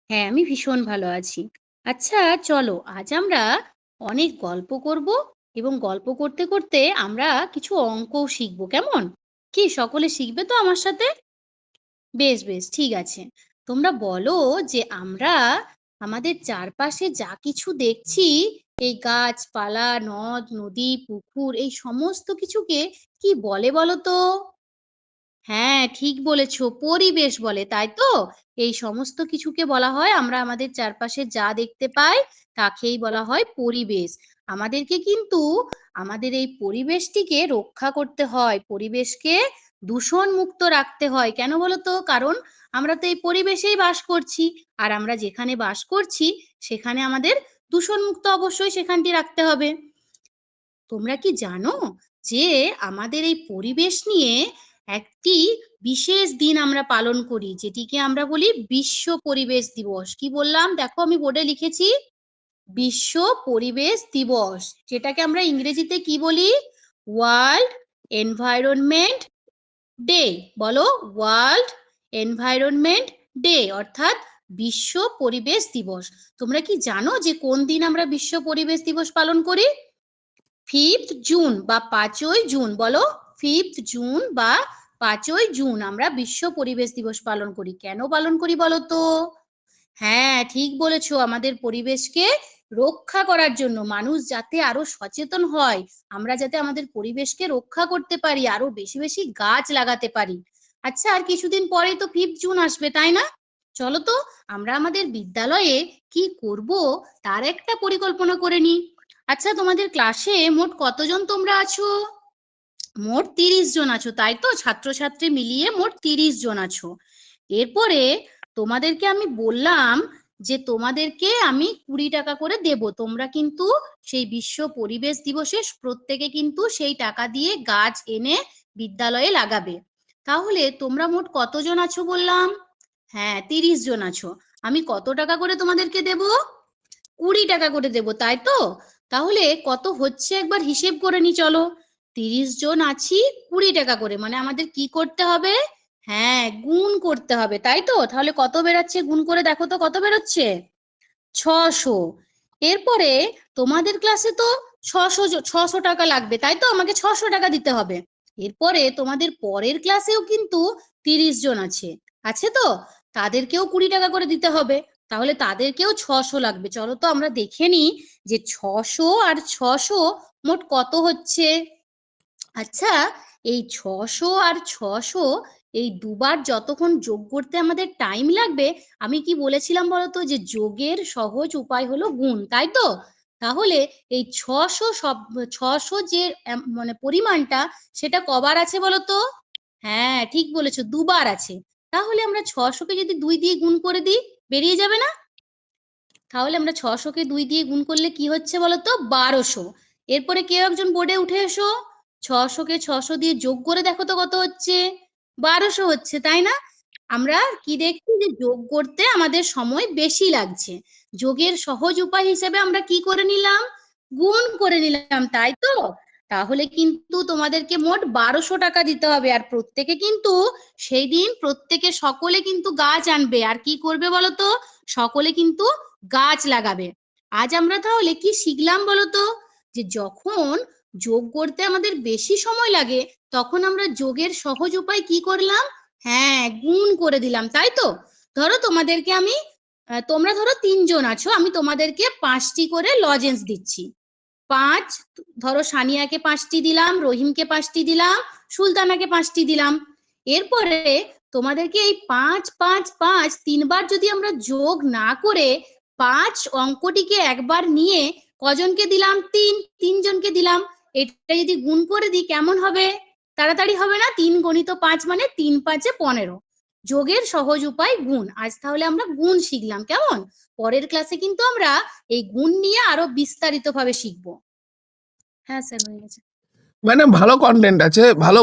হ্যাঁ, আমি ভীষণ ভালো আছি। আচ্ছা, চলো আজ আমরা অনেক গল্প করব এবং গল্প করতে করতে আমরা কিছু অঙ্কও শিখব, কেমন? কি সকলে শিখবে তো আমার সাথে? বেশ বেশ, ঠিক আছে। তোমরা বলো যে আমরা আমাদের চারপাশে যা কিছু দেখছি, এই গাছপালা, নদ নদী, পুকুর, এই সমস্ত কিছুকে কি বলে বলো তো? হ্যাঁ, ঠিক বলেছ। পরিবেশ বলে, তাই তো? এই সমস্ত কিছুকে বলা হয়, আমরা আমাদের চারপাশে যা দেখতে পাই তাকেই বলা হয় পরিবেশ। আমাদেরকে কিন্তু আমাদের এই পরিবেশটিকে রক্ষা করতে হয়। পরিবেশকে দূষণমুক্ত রাখতে হয়। কেন বলো তো? কারণ আমরা তো এই পরিবেশেই বাস করছি। আর আমরা যেখানে বাস করছি সেখানে আমাদের দূষণমুক্ত অবশ্যই সেখানটি রাখতে হবে। তোমরা কি জানো যে আমাদের এই পরিবেশ নিয়ে একটি বিশেষ দিন আমরা পালন করি, যেটিকে আমরা বলি বিশ্ব পরিবেশ দিবস? কি বললাম? দেখো আমি বোর্ডে লিখেছি, বিশ্ব পরিবেশ দিবস, যেটাকে আমরা ইংরেজিতে কি বলি? World environment day. বলো, ওয়ার্ল্ড এনভায়রনমেন্ট ডে, অর্থাৎ বিশ্ব পরিবেশ দিবস। তোমরা কি জানো যে কোন দিন আমরা বিশ্ব পরিবেশ দিবস পালন করি? 5th জুন বা 5ই জুন। বলো, 5th জুন বা 5ই জুন আমরা বিশ্ব পরিবেশ দিবস পালন করি। কেন পালন করি বলো তো? হ্যাঁ, ঠিক বলেছো, আমাদের পরিবেশকে রক্ষা করার জন্য, মানুষ যাতে আরো সচেতন হয়, আমরা যাতে আমাদের পরিবেশকে রক্ষা করতে পারি, আরো বেশি বেশি গাছ লাগাতে পারি। আচ্ছা, আর কিছুদিন পরেই তো 5th জুন আসবে, তাই না? চলো তো আমরা আমাদের বিদ্যালয়ে কি করব তার একটা পরিকল্পনা করে নিই। আচ্ছা, তোমাদের ক্লাসে মোট কতজন তোমরা আছো? মোট 30 জন আছো, তাই তো? ছাত্রছাত্রী মিলিয়ে মোট 30 জন আছো। এরপরে তোমাদেরকে আমি বললাম যে তোমাদেরকে আমি 20 টাকা করে দেব। তোমরা কিন্তু সেই বিশ্ব পরিবেশ দিবসে প্রত্যেকে কিন্তু সেই টাকা দিয়ে গাছ এনে বিদ্যালয়ে লাগাবে। তাহলে তোমরা মোট কতজন আছো বললাম? হ্যাঁ, 30 জন আছো। আমি কত টাকা করে তোমাদেরকে দেব? 20 টাকা করে দেব, তাই তো? তাহলে কত হচ্ছে একবার হিসেব করে নি চলো। 30 জন আছি, 20 টাকা করে, মানে আমাদের কি করতে হবে? হ্যাঁ, গুণ করতে হবে, তাই তো? তাহলে কত বেরাচ্ছে গুণ করে দেখো তো, কত বেরোচ্ছে? 600। এরপরে তোমাদের ক্লাসে তো 600 টাকা লাগবে, তাই তো? আমাকে 600 টাকা দিতে হবে। এরপরে তোমাদের পরের ক্লাসেও কিন্তু 30 জন আছে, আছে তো? তাদেরকেও 20 টাকা করে দিতে হবে। তাহলে তাদেরকেও 600 লাগবে। চলো তো আমরা দেখে নিই যে 600 আর 600 মোট কত হচ্ছে। আচ্ছা, এই 600 আর 600 এই দুবার যতক্ষণ যোগ করতে আমাদের টাইম লাগবে, আমি কি বলেছিলাম বলতো? যে যোগের সহজ উপায় হলো গুণ, তাই তো? তাহলে এই 600 সব 600 যে মানে পরিমাণটা, সেটা কবার আছে বলতো? হ্যাঁ, ঠিক বলেছো, দুবার আছে। তাহলে আমরা 600 কে যদি 2 দিয়ে গুণ করে দিই, বেরিয়ে যাবে না? তাহলে আমরা 600 কে 2 দিয়ে গুণ করলে কি হচ্ছে বলতো? 1200। এরপরে কেউ একজন বোর্ডে উঠে এসো, 600 কে 600 দিয়ে যোগ করে দেখো তো কত হচ্ছে? 1200 হচ্ছে, তাই না? আমরা কি দেখছি যে যোগ করতে আমাদের সময় বেশি লাগছে। যোগের সহজ উপায় হিসেবে আমরা কি করে নিলাম? গুণ করে নিলাম, তাই তো? তাহলে কিন্তু তোমাদেরকে মোট 1200 টাকা দিতে হবে। আর প্রত্যেকে কিন্তু সেই দিন প্রত্যেকে সকলে কিন্তু গাছ আনবে। আর কি করবে বলতো? সকলে কিন্তু গাছ লাগাবে। আজ আমরা তাহলে কি শিখলাম বলতো? যে যখন যোগ করতে আমাদের বেশি সময় লাগে, তখন আমরা যোগের সহজ উপায় কি করলাম? হ্যাঁ, গুণ করে দিলাম, তাই তো? ধরো তোমাদেরকে আমি তোমরা ধরো 3 জন আছো, আমি তোমাদেরকে 5টি করে লজেন্স দিচ্ছি। 5, ধরো সানিয়াকে 5টি দিলাম, রহিমকে 5টি দিলাম, সুলতানাকে 5টি দিলাম। এরপরে তোমাদেরকে এই 5 5 5 তিনবার যদি আমরা যোগ না করে 5 অঙ্কটিকে একবার নিয়ে কজনকে দিলাম? 3জনকে দিলাম। এটা যদি গুণ করে দিই কেমন হবে? তাড়াতাড়ি হবে না? 3 গণিত 5 মানে 3 5 15। যোগের সহজ উপায় গুণ। আজ তাহলে আমরা গুণ শিখলাম, কেমন? পরের ক্লাসে কিন্তু আমরা এই গুণ নিয়ে আরো বিস্তারিতভাবে শিখবো। হ্যাঁ স্যার, হয়ে গেছে। মানে ভালো কন্টেন্ট আছে, ভালো